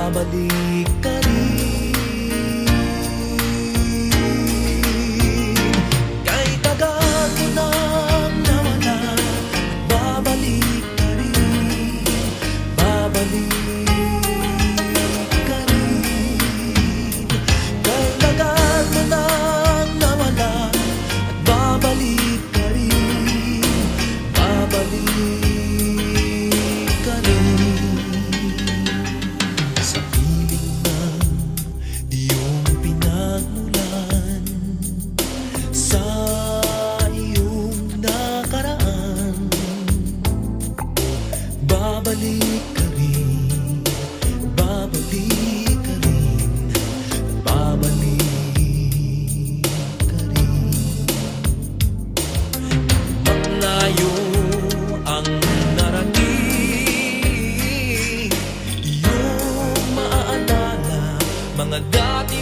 babalik ka rin. Kay tagal mo nang nawala, babalik ka rin, babalik ka rin. Kay tagal mo nang nawala, at babalik ka rin, babalik ka rin. Sa piling ng iyong pinagmulan, sa iyong nakaraan, babalik ka rin, babalik ka rin, babalik ka rin. Maglayo ang narating, iyong maaalala mga dati